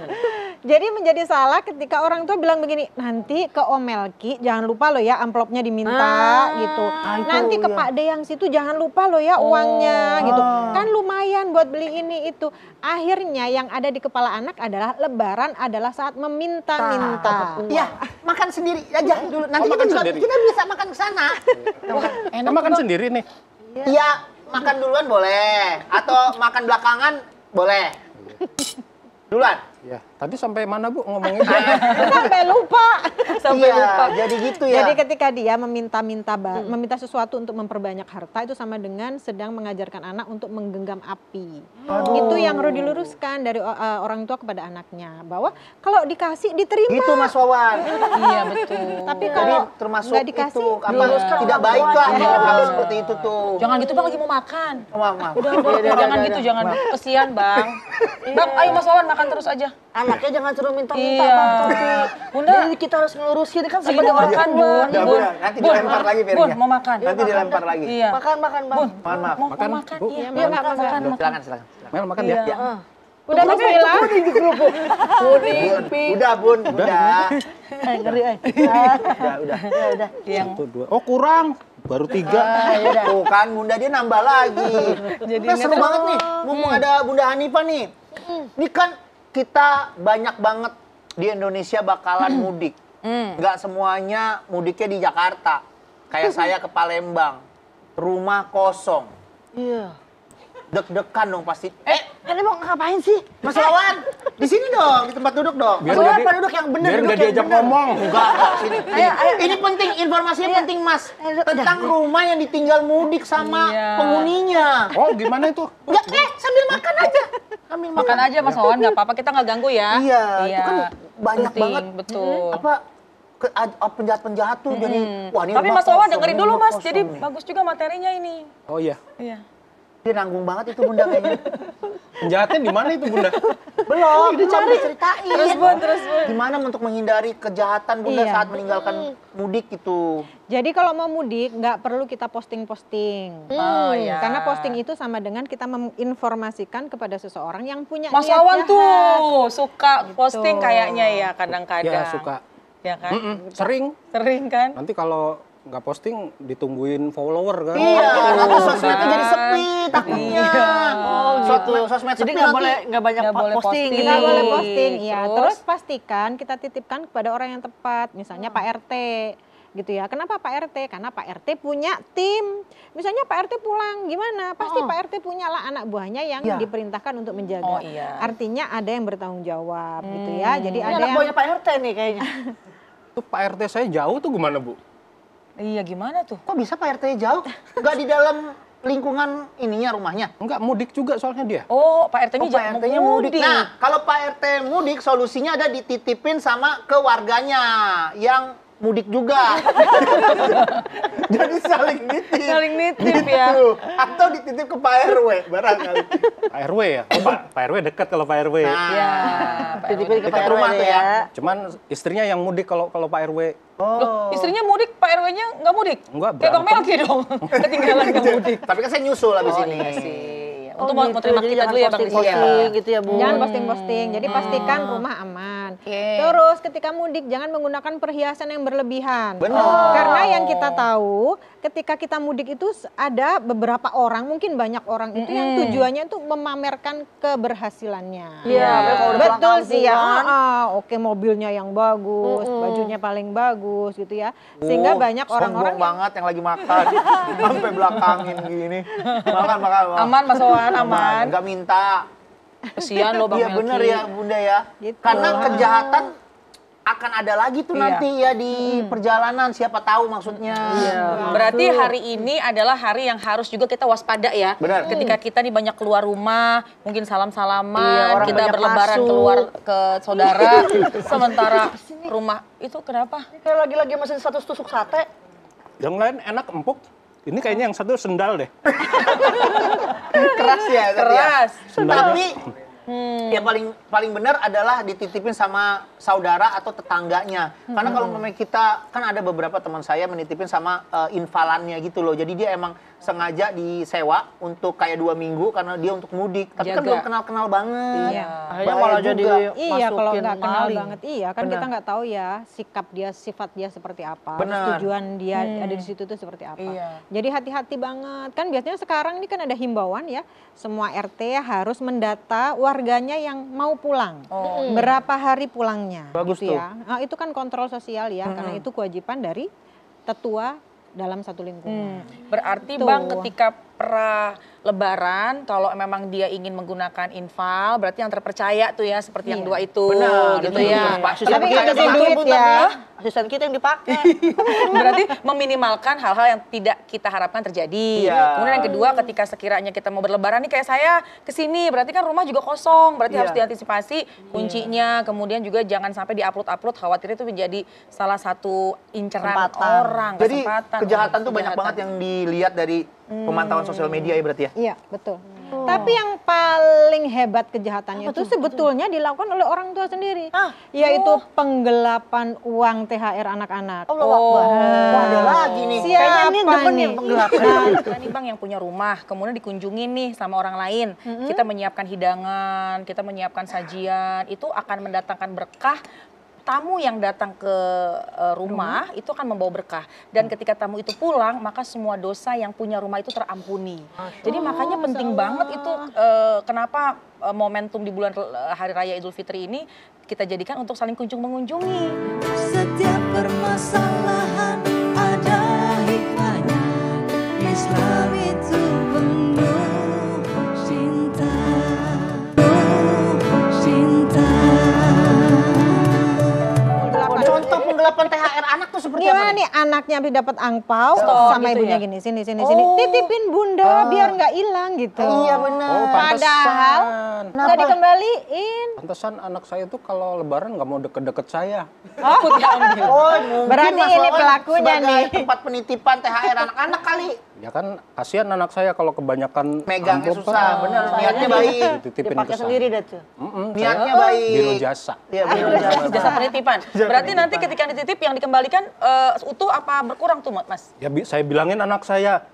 A: jadi menjadi salah ketika orang tua bilang begini, nanti ke Om Melki jangan lupa loh ya amplopnya diminta gitu. Nanti ke Pak De yang situ jangan lupa loh ya uangnya gitu. Kan lumayan buat beli ini itu. Akhirnya yang ada di kepala anak adalah lebaran adalah saat meminta-minta.
B: Iya, makan sendiri aja dulu. Nanti kita
G: makan
B: juga
G: sendiri?
B: kita bisa makan ke sana.
G: Enak makan sendiri nih.
B: Iya, makan duluan boleh atau makan belakangan boleh. Duluan.
G: Ya, tadi sampai mana Bu ngomongnya?
A: Sampai lupa.
B: Iya, jadi gitu ya.
A: Jadi ketika dia meminta sesuatu untuk memperbanyak harta itu sama dengan sedang mengajarkan anak untuk menggenggam api. Itu yang perlu diluruskan dari orang tua kepada anaknya bahwa kalau dikasih diterima.
B: Gitu Mas Wawan.
E: Iya betul.
A: Tapi
B: Jadi
A: kalau
B: termasuk
A: nggak dikasih,
B: itu apa tidak baik lah kalau seperti itu tuh.
E: Jangan gitu Bang, lagi mau makan.
B: Maaf.
E: Jangan gitu, jangan. Kesian Bang. Bang, ayo Mas Wawan makan terus aja.
F: Anaknya jangan suruh minta-minta
E: Iya.
F: Bang, tapi
E: Bunda.
F: jadi kita harus ngelurusin kan
E: Lagi
F: sebagai
E: mau
F: orang
E: makan,
F: tua.
E: Bun.
B: Udah,
E: Bun.
B: nanti
E: Bun,
B: dilempar lagi piringnya.
E: Bun, mau makan.
B: Nanti dilempar lagi.
E: Iya.
F: Makan Bang.
E: Bun,
B: Mohon maaf.
E: mau
G: Makan,
E: makan.
G: Bu.
E: Iya,
A: Iya, makan.
B: Silakan.
G: Mel makan ya?
E: Iya.
A: Udah bismillah.
B: Udah Bun, udah.
F: Ngeri
B: Udah.
G: Satu, dua. Oh kurang, baru 3.
B: Tuh kan Bunda dia nambah lagi. Nah, seru banget nih, mumpung ada Bunda Hanifah nih. Ini kan kita banyak banget di Indonesia bakalan mudik. Nggak semuanya mudiknya di Jakarta. Kayak saya ke Palembang, rumah kosong.
F: Iya.
B: Deg-degan dong pasti.
F: Ini mau ngapain sih?
B: Mas Wawan, di sini dong, di tempat duduk dong.
G: Biar
F: Soalnya
G: nggak
F: Pak duduk yang bener,
G: biar
F: duduk
G: nggak
F: yang
G: diajak
F: bener.
G: ngomong.
B: Enggak, sini. Ini penting, informasinya penting Mas. Tentang rumah yang ditinggal mudik sama penghuninya.
G: Oh gimana itu?
B: Enggak, sambil makan aja. Sambil
E: Makan aja Mas Wawan, nggak apa-apa, kita nggak ganggu ya.
B: Iya, itu kan banyak
E: penting,
B: banget.
E: Betul.
B: Apa penjahat-penjahat tuh jadi wah ini
E: Tapi
B: rumah
E: Mas Wawan
B: kosong,
E: dengerin
B: ini
E: dulu
B: rumah
E: Mas,
B: kosong
E: jadi
B: nih.
E: bagus juga materinya ini.
G: Oh iya.
E: Iya.
B: Dia nanggung banget itu Bunda kayaknya.
G: Penjahatnya di mana itu Bunda?
B: Belum diceritain.
E: Terus Bun.
B: Gimana untuk menghindari kejahatan Bunda
A: Iya.
B: saat meninggalkan mudik itu?
A: Jadi kalau mau mudik nggak perlu kita posting-posting.
E: Oh iya.
A: Karena posting itu sama dengan kita menginformasikan kepada seseorang yang punya
E: Mas
A: niat
E: Wawan
A: jahat.
E: tuh suka posting kayaknya ya kadang-kadang.
G: Ya suka.
E: Ya kan?
G: Sering.
E: Sering kan?
G: Nanti kalau nggak posting ditungguin follower kan.
B: Iya, nanti sosmednya jadi sepi takutnya.
F: Oh gitu.
B: Sosmed
F: Jadi
B: sepi
F: nggak
B: nanti.
F: boleh nggak banyak
E: Nggak boleh
F: posting.
E: posting.
F: Gitu.
A: Nggak boleh posting, ya.
E: Terus?
A: Terus pastikan kita titipkan kepada orang yang tepat, misalnya Pak RT, gitu ya. Kenapa Pak RT? Karena Pak RT punya tim. Misalnya Pak RT pulang, gimana? Pasti Pak RT punyalah anak buahnya yang
B: Iya.
A: diperintahkan untuk menjaga.
E: Oh, iya.
A: Artinya ada yang bertanggung jawab, gitu ya. Jadi
F: Ini
A: ada
F: anak
A: yang
F: buahnya Pak RT nih kayaknya.
G: Itu Pak RT saya jauh tuh gimana Bu?
E: Iya, gimana tuh?
B: Kok bisa Pak RT jauh? Nggak di dalam lingkungan ininya rumahnya?
G: Enggak, mudik juga soalnya dia.
E: Oh, Pak RT-nya
B: Oh, Pak RT-nya mudik. Nah, kalau Pak RT mudik, solusinya ada dititipin sama ke warganya yang mudik juga. Jadi saling nitip.
E: Saling nitip ya.
B: Gitu. Atau dititip ke Pak RW barangkali.
G: Pak RW ya? Oh, Pak RW dekat kalau Pak RW.
B: Nah,
E: Iya.
F: Titipin ke
B: dekat
F: Pak RW
B: rumah tuh ya.
G: Cuman istrinya yang mudik kalau Pak RW.
E: Loh, istrinya mudik, Pak RW-nya nggak mudik?
G: Enggak,
E: Kayak Bang
G: berantem.
E: Melki dong, ketinggalan nggak mudik.
B: Tapi kan saya nyusul abis
E: Oh
B: ini.
E: iya sih.
F: Oh,
E: Untuk mau
F: gitu.
E: terima
F: Jadi
E: kita
F: jangan
E: dulu ya Bang Rizky ya.
F: posting-posting gitu ya Bu.
A: Jangan posting-posting. Jadi pastikan rumah aman.
E: Oke.
A: Terus ketika mudik jangan menggunakan perhiasan yang berlebihan.
B: Benar.
A: Karena yang kita tahu ketika kita mudik itu ada beberapa orang, mungkin banyak orang itu yang tujuannya itu memamerkan keberhasilannya.
F: Iya, kalau udah pulang
A: Betul sih ya.
F: kampung kan.
A: Oke, mobilnya yang bagus, bajunya paling bagus gitu ya. Sehingga banyak orang-orang
B: sombong banget yang lagi makan sampai belakangin gini. Makan.
E: Aman, Mas Wawan, aman.
B: Enggak minta.
E: Kesian loh Bang
B: Iya
E: Melki.
B: bener ya Bunda ya.
A: Gitu.
B: Karena kejahatan akan ada lagi tuh
E: Iya.
B: nanti ya di perjalanan, siapa tahu maksudnya.
E: Berarti hari ini adalah hari yang harus juga kita waspada ya.
B: Benar.
E: Ketika kita nih banyak keluar rumah, mungkin
F: Iya,
E: salam-salaman,
F: orang
E: kita
F: banyak
E: berlebaran
F: masuk.
E: keluar ke saudara, sementara rumah itu kenapa?
F: Kayak lagi-lagi mesin satu tusuk sate.
G: Yang lain enak empuk. Ini kayaknya yang satu sendal deh.
B: Keras ya.
E: Keras.
B: Tapi yang paling benar adalah dititipin sama saudara atau tetangganya. Karena kalau memang kita, kan ada beberapa teman saya menitipin sama invalannya gitu loh. Jadi dia emang sengaja disewa untuk kayak 2 minggu karena dia untuk mudik. Tapi kan
E: Jaga.
B: belum kenal-kenal banget.
E: Iya.
F: Akhirnya
B: Bahaya
F: malah jadi
B: juga.
A: Iya, kalau
F: masukin
A: nggak kenal
F: maling.
A: banget, iya kan
B: Benar.
A: kita nggak tahu ya sikap dia, sifat dia seperti apa, terus
B: Benar.
A: tujuan dia ada di situ tuh seperti apa.
E: Iya.
A: Jadi hati-hati banget. Kan biasanya sekarang ini kan ada himbauan ya, semua RT harus mendata warganya yang mau pulang. Berapa hari pulangnya.
B: Bagus
A: gitu
B: tuh.
A: ya. Nah, itu kan kontrol sosial ya, karena itu kewajiban dari tetua dalam satu lingkungan.
E: Berarti
A: Tuh.
E: Bang ketika lebaran kalau memang dia ingin menggunakan infal berarti yang terpercaya tuh ya seperti yang
A: Iya.
E: dua itu
B: Benar,
E: gitu
B: itu
E: ya.
B: benar, Pak.
F: Asisten
A: Tapi
F: kita
A: nggak
F: yang
A: kasih
F: dipakai,
A: duit
F: Bu,
A: ya.
F: tapi asisten kita yang dipakai.
E: Berarti meminimalkan hal-hal yang tidak kita harapkan terjadi.
B: Iya.
E: Kemudian yang kedua ketika sekiranya kita mau berlebaran nih kayak saya kesini berarti kan rumah juga kosong. Berarti
B: Iya.
E: harus diantisipasi kuncinya. Kemudian juga jangan sampai diupload-upload khawatir itu menjadi salah satu inceran
F: Kesempatan.
E: orang.
B: Jadi
E: kesempatan.
B: kejahatan tuh banyak
E: Kejahatan.
B: banget yang dilihat dari pemantauan sosial media ya berarti ya.
A: Iya, betul. Tapi yang paling hebat kejahatannya itu sebetulnya dilakukan oleh orang tua sendiri. Yaitu penggelapan uang THR anak-anak.
F: Allah Akbar.
B: Wah, ada lagi nih.
F: Kayaknya ini
A: Siapa
F: demen
A: nih?
F: yang penggelapan.
E: Kita nih Bang yang punya rumah, kemudian dikunjungi nih sama orang lain. Kita menyiapkan hidangan, kita menyiapkan sajian, itu akan mendatangkan berkah. Tamu yang datang ke rumah itu akan membawa berkah. Dan ketika tamu itu pulang, maka semua dosa yang punya rumah itu terampuni. Jadi makanya penting banget itu kenapa momentum di bulan Hari Raya Idul Fitri ini kita jadikan untuk saling kunjung mengunjungi.
H: Setiap permasalahan ada hikmahnya. Islam itu penuh cinta, penuh cinta.
B: Contoh penggelapan THR anak tuh seperti apa
A: Gimana
B: nih?
A: nih anaknya habis dapat angpau
E: Stop
A: sama
E: gitu
A: ibunya
E: ya?
A: gini, sini, titipin bunda biar nggak hilang gitu.
B: Iya benar.
G: Oh,
A: Padahal
G: pantesan.
A: nggak dikembaliin.
G: Pantesan anak saya tuh kalau lebaran nggak mau deket-deket saya.
E: Takut diambil.
B: Oh, mungkin
A: Berarti
B: Mas
A: ini
B: Wawan
A: pelakunya
B: sebagai
A: nih.
B: tempat penitipan THR anak-anak kali.
G: Ya kan kasihan anak saya kalau kebanyakan
B: Megangnya
G: amplop
B: susah,
G: kan.
B: bener. Niatnya baik.
G: Dititipin
F: Dipakai
G: ke saya.
F: sendiri deh tuh.
B: Niatnya baik.
G: Biro jasa.
B: Iya, biro jasa.
E: Jasa penitipan. Berarti nanti ketika dititip yang dikembalikan utuh apa berkurang tuh Mas?
G: Ya saya bilangin anak saya,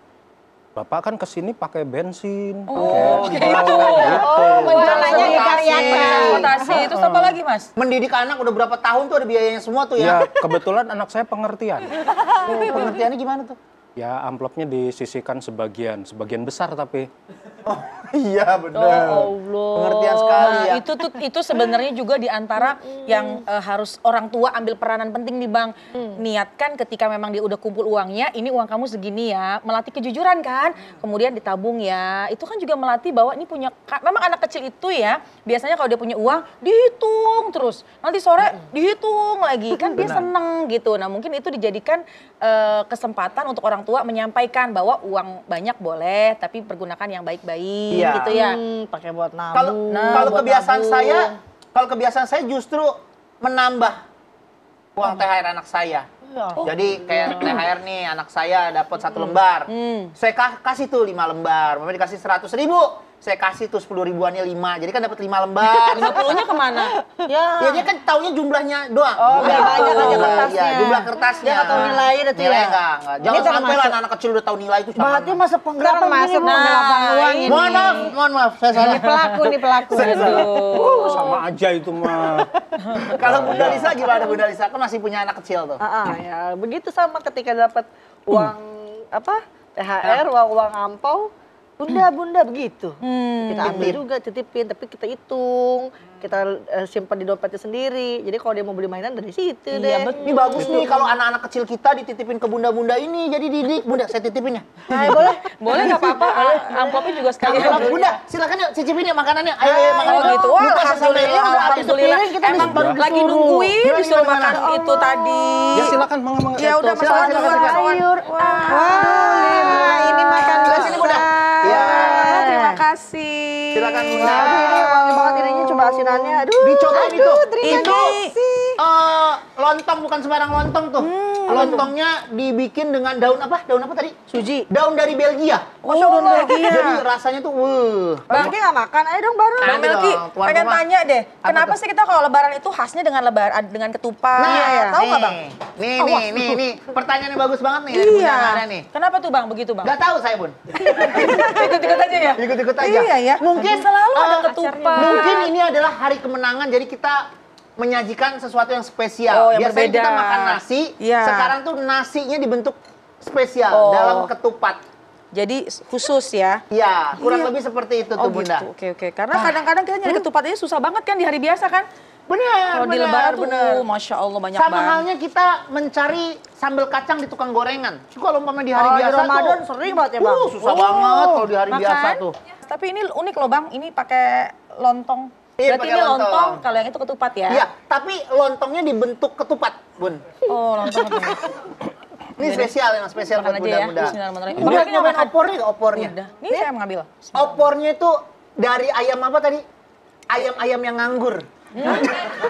G: Bapak kan kesini pakai bensin,
E: Oh,
G: pakai
E: gitu.
A: Rencananya dikaryakan.
E: Transportasi. Terus apa lagi, Mas?
B: Mendidik anak udah berapa tahun tuh ada biayanya semua tuh
G: Ya
B: ya.
G: kebetulan anak saya pengertian.
B: Pengertiannya gimana tuh?
G: Ya amplopnya disisihkan sebagian besar tapi.
B: Iya benar.
E: Allah.
B: Pengertian sekali ya.
E: Itu sebenarnya juga di antara yang harus orang tua ambil peranan penting nih Bang. Niatkan ketika memang dia udah kumpul uangnya, ini uang kamu segini ya. Melatih kejujuran kan. Kemudian ditabung ya. Itu kan juga melatih bahwa ini punya, memang anak kecil itu ya. Biasanya kalau dia punya uang, dihitung terus. Nanti sore dihitung lagi. Kan dia seneng gitu. Nah mungkin itu dijadikan kesempatan untuk orang tua menyampaikan bahwa uang banyak boleh, tapi pergunakan yang baik-baik gitu ya.
F: Pakai buat nabung.
B: Kalau
F: buat
B: kebiasaan
F: nabung.
B: saya justru menambah uang THR anak saya. Jadi kayak THR nih anak saya dapat 1 lembar. Saya kasih tuh 5 lembar. Mama dikasih 100.000. Saya kasih tuh 10 ribuannya 5. Jadi kan dapat 5 lembar.
E: 50-nya kemana?
B: Ya dia kan taunya jumlahnya doang.
F: Oh, biar
B: Nggak
F: banyak
B: tahu.
F: aja kertasnya.
B: Iya, jumlah kertasnya.
F: Dia nggak tahu nilai itu ya?
B: Nilai enggak. Jangan sampai lah anak-anak kecil udah tahu nilai itu.
F: Berarti masuk penggelapan
A: Termasuk
F: gini, Bu.
A: penggelapan uang ini.
B: Mohon maaf, saya salah.
A: Ini pelaku.
G: Sama aja itu mah.
B: Kalau Bunda Lisa gimana Bunda Lisa? Kan masih punya anak kecil tuh.
F: Ya begitu sama ketika dapat uang THR, uang ampau, bunda begitu. Kita ambil juga, titipin, tapi kita hitung, kita simpan di dompetnya sendiri. Jadi kalau dia mau beli mainan dari situ deh.
B: Ini bagus nih kalau anak-anak kecil kita dititipin ke bunda-bunda ini jadi didik. Bunda, saya titipin ya.
F: Boleh.
E: Boleh nggak apa-apa, amplopnya juga sekalian.
B: Bunda, silakan yuk cicipin ya makanannya. Ayo makan.
E: Oh gitu, wah
B: Lupa saya sampai
E: alhamdulillah,
B: habis
E: alhamdulillah.
F: piring kita
E: Emang
F: baru
E: lagi
F: disuruh.
E: nungguin
B: Gimana,
E: disuruh
B: gimana?
E: makan itu tadi.
G: Ya silakan mangga.
E: Ya udah
B: Silakan,
E: masalah
B: silakan,
E: duluan,
B: silakan.
E: sayur.
A: Wah, ini makan
B: Sini Bunda. Iya.
E: Terima kasih.
B: Silakan Bunda.
F: Ini wangi banget ininya, coba asinannya. Aduh.
B: Dicobain itu.
A: terima
B: Itu
A: kasih.
B: lontong bukan sembarang lontong tuh. Lontongnya dibikin dengan daun apa? Daun apa tadi?
F: Suji.
B: Daun dari Belgia.
E: Oh, daun Belgia.
B: Jadi rasanya tuh
F: Bang Melki nggak makan, ayo dong baru.
E: Bang
B: Nanti
E: Melki,
B: dong, tuan
E: pengen
B: rumah.
E: tanya deh,
B: Apa
E: kenapa
B: tuh?
E: sih kita kalau lebaran itu khasnya dengan ketupat? Tahu nggak Bang?
B: Nih. Pertanyaannya bagus banget nih. dari Bunda
E: Iya.
B: Nara nih.
E: Kenapa tuh Bang begitu Bang?
B: Gak tahu saya Bun.
E: Ikut-ikut aja ya?
B: Ikut-ikut aja.
E: Iya ya.
B: Mungkin
E: selalu ada
B: eh,
E: ketupat.
B: Mungkin ini adalah hari kemenangan jadi kita menyajikan sesuatu yang spesial.
E: Oh, yang
B: Biasanya
E: berbeda.
B: kita makan nasi,
E: Iya.
B: sekarang tuh nasinya dibentuk spesial
E: Oh.
B: dalam ketupat.
E: Jadi khusus ya.
B: Iya, kurang
E: Iya.
B: lebih seperti itu
E: Oh
B: tuh Bunda.
E: gitu, oke. Karena kadang-kadang kita nyari ketupat aja susah banget kan di hari biasa kan?
B: Benar,
E: Kalau di lebaran tuh, Masya Allah banyak
B: Sama
E: banget.
B: halnya kita mencari sambal kacang di tukang gorengan. Kalau umpamanya di hari
F: Oh, di
B: biasa
F: Ramadan
B: tuh,
F: sering banget ya, Bang?
B: susah banget kalau di hari biasa
E: Makan.
B: tuh.
E: Tapi ini unik loh Bang, ini pakai lontong.
B: Iya,
E: Berarti
B: pakai
E: ini lontong,
B: lontong.
E: kalau yang itu ketupat ya?
B: Iya, tapi lontongnya dibentuk ketupat, Bun.
E: Oh lontong.
B: Ini spesial, yang spesial
E: Makan
B: buat
E: aja ya.
B: Bunda-Bunda.
E: Bismillahirrahmanirrahim.
B: Bunda
E: Makannya
B: nyobain
E: makan.
B: opornya nggak opornya?
E: Udah. Ini saya mengambil.
B: Opornya itu dari ayam apa tadi? Ayam-ayam yang nganggur.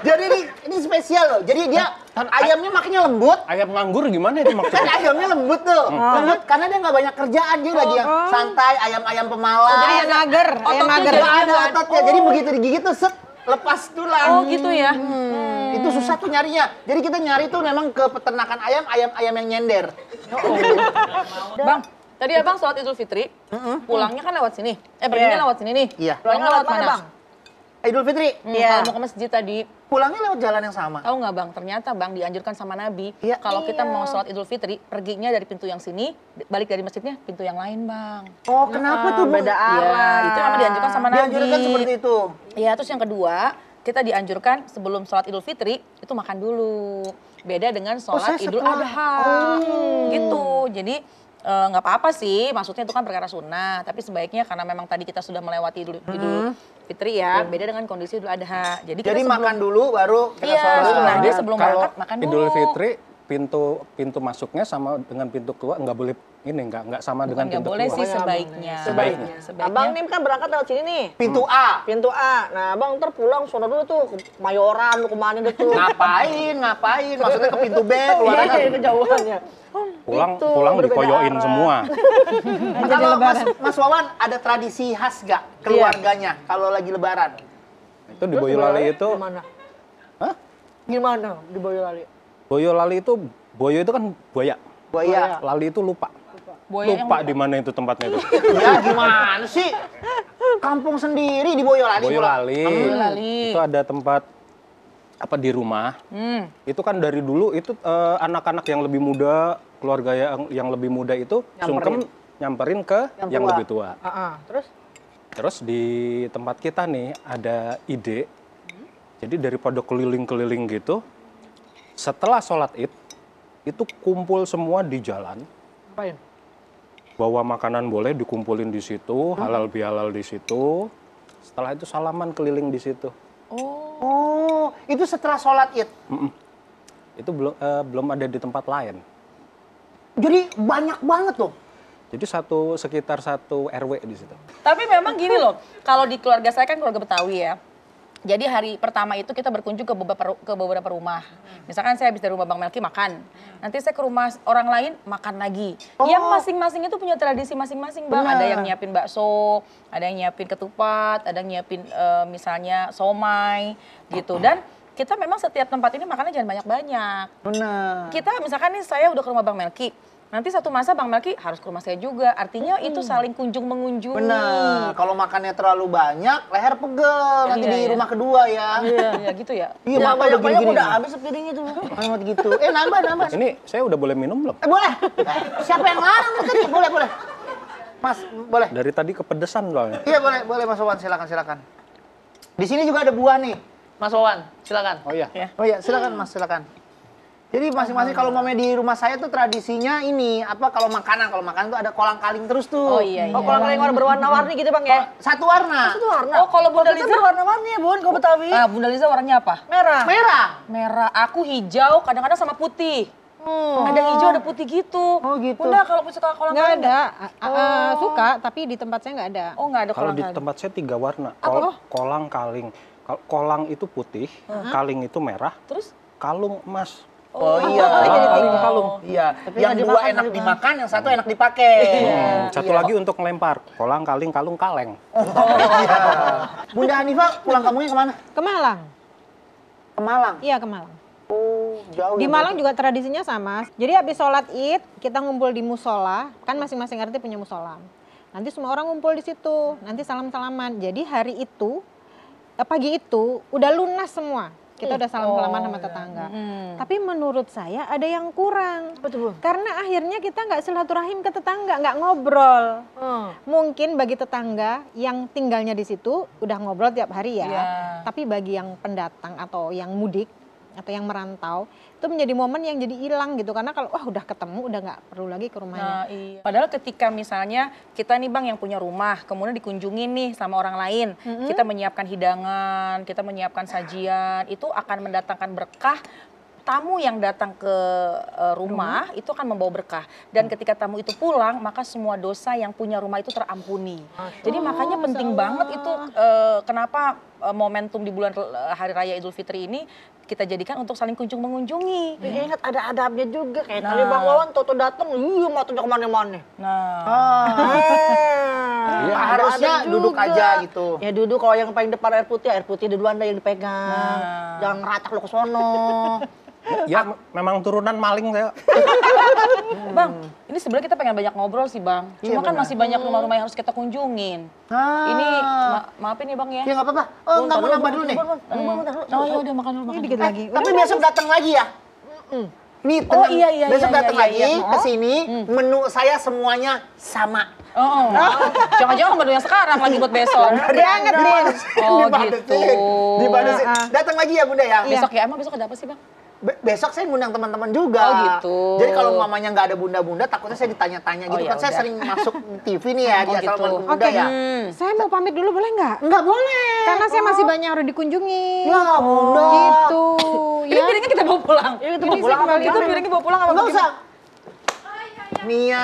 B: Jadi ini spesial loh. Jadi dia ayamnya makannya lembut.
G: Ayam nganggur gimana itu
B: Kan
G: maksudnya?
B: ayamnya lembut tuh. Lembut karena dia nggak banyak kerjaan. Dia lagi yang santai, ayam-ayam pemalas.
A: Jadi ayam nager, ayam nager.
B: Nggak ada ototnya. Jadi begitu digigit tuh set, lepas tulang.
E: Oh gitu ya?
B: Itu susah tuh nyarinya. Jadi kita nyari tuh memang ke peternakan ayam yang nyender.
E: Bang, tadi abang sholat Idul Fitri, pulangnya kan lewat sini. Perginya lewat sini nih.
B: Iya.
E: Pulangnya lewat mana?
F: Bang?
B: Idul Fitri,
E: Kalau mau ke masjid tadi,
B: pulangnya lewat jalan yang sama.
E: tahu nggak Bang? Ternyata Bang dianjurkan sama Nabi,
B: Iya.
E: kalau kita mau sholat Idul Fitri, perginya dari pintu yang sini, balik dari masjidnya pintu yang lain Bang.
B: Oh, kenapa tuh?
F: Beda arah.
E: Itu memang dianjurkan sama Nabi.
B: Dianjurkan seperti itu.
E: Iya, terus yang kedua, kita dianjurkan sebelum sholat Idul Fitri, itu makan dulu. Beda dengan sholat
B: saya
E: Idul
B: setelah.
E: Adha. Gitu, jadi nggak apa-apa sih, maksudnya itu kan perkara sunnah. Tapi sebaiknya karena memang tadi kita sudah melewati Idul Fitri ya, beda dengan kondisi Idul Adha. Jadi
B: Makan dulu baru kita
E: Iya,
B: sholat.
E: sunnahnya
G: Nah,
E: sebelum
G: kalau
E: berangkat makan dulu.
G: Idul Fitri pintu masuknya sama dengan pintu keluar nggak boleh nggak sama dengan
E: Nggak
G: pintu
E: boleh
G: keluar.
E: sih sebaiknya.
G: Sebaiknya.
F: Abang nih kan berangkat lewat sini nih.
B: Pintu A.
F: Pintu A. Nah, Abang ntar pulang sono dulu tuh ke Mayoran, lu kemana deh tuh.
B: Ngapain? Maksudnya ke pintu B, keluar kan?
F: Iya, kejauhannya.
G: Pulang
F: Itu,
G: pulang
F: berbeda
G: dikoyoin
F: arah.
G: semua.
B: Kalau Mas Wawan ada tradisi khas gak keluarganya kalau lagi lebaran?
G: Itu di Boyolali itu,
F: Gimana?
G: hah?
F: Gimana di Boyolali?
G: Boyolali itu Boyo itu kan buaya,
B: Buaya.
G: lali itu lupa. Lupa di mana itu tempatnya itu.
B: Ya gimana sih? Kampung sendiri di Boyolali.
G: Boyolali. Itu ada tempat apa di rumah. Itu kan dari dulu itu anak-anak yang lebih muda, keluarga yang lebih muda itu sungkem nyamperin ke yang lebih tua. Terus di tempat kita nih ada ide. Jadi daripada keliling-keliling gitu, setelah sholat Id itu kumpul semua di jalan.
F: Ngapain?
G: Bawa makanan boleh dikumpulin di situ, halal bihalal di situ. Setelah itu salaman keliling di situ.
B: Oh, itu setelah sholat Id.
G: Itu belum ada di tempat lain.
B: Jadi banyak banget loh.
G: Jadi sekitar satu RW di situ.
E: Tapi memang gini loh, kalau di keluarga saya kan keluarga Betawi ya. Jadi hari pertama itu kita berkunjung ke beberapa rumah. Misalkan saya habis dari rumah Bang Melki makan. Nanti saya ke rumah orang lain makan lagi. Yang masing-masing itu punya tradisi masing-masing, Bang. Ada yang nyiapin bakso, ada yang nyiapin ketupat, ada yang nyiapin misalnya somai gitu. Dan kita memang setiap tempat ini makannya jangan banyak-banyak.
B: Benar.
E: Kita misalkan nih saya udah ke rumah Bang Melki. Nanti satu masa Bang Melki harus ke rumah saya juga. Artinya itu saling kunjung mengunjungi.
B: Benar. Kalau makannya terlalu banyak, leher pegel nanti di rumah kedua ya.
E: Iya gitu ya.
B: Iya,
F: Ya,
B: maka
F: banyak-banyak udah habis sepiring itu.
B: Amat gitu. Nambah.
G: Ini saya udah boleh minum belum?
B: Boleh. Siapa yang larang tadi? Boleh. Mas, boleh.
G: Dari tadi kepedesan soalnya.
B: Iya, boleh Mas Wawan, silakan. Di sini juga ada buah nih. Mas Wawan, silakan.
G: Oh iya.
B: Oh iya, silakan Mas, silakan. Jadi masing-masing kalau mamanya di rumah saya tuh tradisinya ini, kalau makanan tuh ada kolang-kaling terus tuh.
E: Oh iya.
F: Oh, kalau yang warna berwarna-warni gitu Bang ya?
B: Satu warna.
F: Itu warna.
E: Oh, kalau Bunda
F: Kita
E: Liza
F: berwarna-warni ya Bun, kalau Betawi.
E: Bunda Liza warnanya apa?
F: Merah.
E: Merah. Aku hijau, kadang-kadang sama putih. Ada hijau, ada putih gitu.
B: Oh gitu.
E: Bunda kalau suka kolang
A: Nggak
E: kaling
A: ada. Suka, tapi di tempat saya nggak ada.
E: Oh, nggak ada
G: Kalau
E: kolang
G: di
E: kaling.
G: tempat saya 3 warna. Kolang kaling. Kolang itu putih, kaling itu merah,
E: Terus?
G: kalung emas.
B: Oh iya.
G: Kalung.
B: Iya. Yang dua enak dimakan, yang satu enak dipakai.
G: Satu lagi untuk melempar. Kolang, kaling, kalung, kaleng.
B: Iya. Bunda Hanifah pulang kampungnya kemana?
A: Ke Malang.
B: Ke Malang.
A: Iya, ke Malang.
B: Oh, jauh.
A: Di
B: ya,
A: Malang
B: berarti.
A: juga tradisinya sama. Jadi habis sholat Id, kita ngumpul di musola. Kan masing-masing RT punya musola. Nanti semua orang ngumpul di situ. Nanti salam-salaman. Jadi hari itu, pagi itu udah lunas semua. Kita udah salam-salaman sama tetangga. Tapi menurut saya ada yang kurang.
F: Betul.
A: Karena akhirnya kita nggak silaturahim ke tetangga, nggak ngobrol. Mungkin bagi tetangga yang tinggalnya di situ udah ngobrol tiap hari ya. Tapi bagi yang pendatang atau yang mudik atau yang merantau, itu menjadi momen yang jadi hilang gitu. Karena kalau udah ketemu, udah nggak perlu lagi ke rumahnya.
E: Nah, iya. Padahal ketika misalnya kita nih Bang yang punya rumah, kemudian dikunjungin nih sama orang lain, kita menyiapkan hidangan, kita menyiapkan sajian, itu akan mendatangkan berkah. Tamu yang datang ke rumah itu akan membawa berkah. Dan ketika tamu itu pulang, maka semua dosa yang punya rumah itu terampuni. Jadi makanya penting banget itu kenapa momentum di bulan Hari Raya Idul Fitri ini kita jadikan untuk saling kunjung mengunjungi.
F: Ingat ada adabnya juga kayak tadi Bang Wawan toto datang, matanya kemana-mana.
B: Iya, harusnya duduk aja gitu.
F: Ya duduk, kalau yang paling depan air putih duluan dah yang dipegang. Jangan ngeratak lo ke sono.
G: Ya memang turunan maling saya.
E: Bang, ini sebenarnya kita pengen banyak ngobrol sih Bang. Cuma kan masih banyak rumah-rumah yang harus kita kunjungin. Ini maafin ya Bang ya.
B: Ya nggak apa-apa. Oh, nggak mau nambah dulu nih.
E: Oh ya udah makan dulu.
A: Ini dikit lagi.
B: Tapi besok datang lagi ya. Nih,
E: Oh, iya,
B: besok
E: iya,
B: datang
E: iya,
B: lagi
E: iya.
B: ke sini. Menu saya semuanya sama.
E: Jangan-jangan menu yang sekarang lagi buat besok.
A: Dianget, Din.
E: Oh
B: Dibatasin.
E: gitu.
B: Dibatasin. Datang lagi ya Bunda ya.
E: Besok ya, emang besok ada apa sih Bang?
B: Besok saya ngundang teman-teman juga.
E: Oh, gitu.
B: Jadi kalau mamanya nggak ada bunda-bunda, takutnya saya ditanya-tanya gitu
E: Oh,
B: kan.
E: ya
B: Saya
E: udah.
B: sering masuk TV nih ya, di
E: Oh,
B: acara
E: gitu.
B: Bunda
A: Oke,
B: ya.
A: saya mau pamit dulu boleh nggak?
B: Nggak boleh.
A: Karena saya masih banyak harus dikunjungi.
B: Ya Bunda.
A: Gitu.
E: Ini piringnya kita bawa pulang.
F: Ini
A: Ini saya kembali
E: Itu piringnya bawa pulang apa
B: Nggak
E: bagaimana?
B: usah. Nia,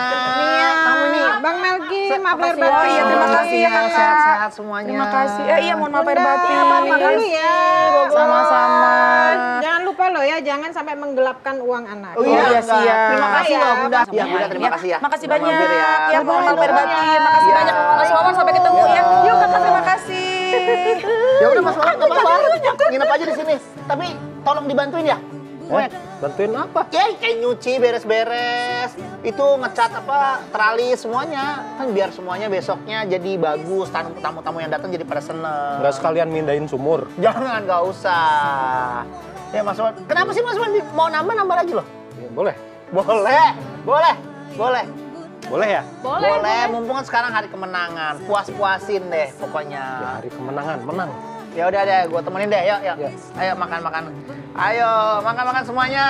B: kamu nih.
A: Bang Melki, maaf lahir
B: Makasih.
A: batin.
E: Oh iya, terima kasih ya, Kakak.
B: Sehat-sehat semuanya.
E: Terima kasih. Iya, mohon maaf lahir
A: Bunda,
E: batin.
A: pamit dulu ya.
E: Sama-sama.
A: Jangan lupa loh ya, jangan sampai menggelapkan uang anak.
B: Oh iya,
E: iya,
B: siap.
E: siap.
B: Terima kasih loh Bunda.
A: Sama-sama.
B: Ya Bunda, terima kasih ya.
E: Makasih
B: Udah
E: banyak.
B: mampir
E: Ya, mohon maaf lahir batin. Makasih banyak. Mas Wawan, sampai ketemu ya. Yuk Kakak, terima kasih.
B: Ya udah Mas Wawan, nggak apa-apa. Nginep aja di sini. Tapi tolong dibantuin ya. cuek.
G: Bantuin apa?
B: Ya, kayak nyuci, beres-beres. Itu ngecat teralis semuanya. Kan biar semuanya besoknya jadi bagus. Tamu-tamu yang datang jadi pada seneng.
G: Nggak sekalian mindahin sumur.
B: Jangan, nggak usah. Ya Mas Wan, kenapa sih Mas Wan mau nambah lagi loh?
G: Ya, boleh.
B: Boleh.
G: Boleh ya?
B: Boleh, mumpung kan sekarang hari kemenangan. Puas-puasin deh pokoknya.
G: Ya, hari kemenangan, menang.
B: Ya udah deh, gue temenin deh, yuk.
G: Ya.
B: Ayo makan. Ayo makan semuanya.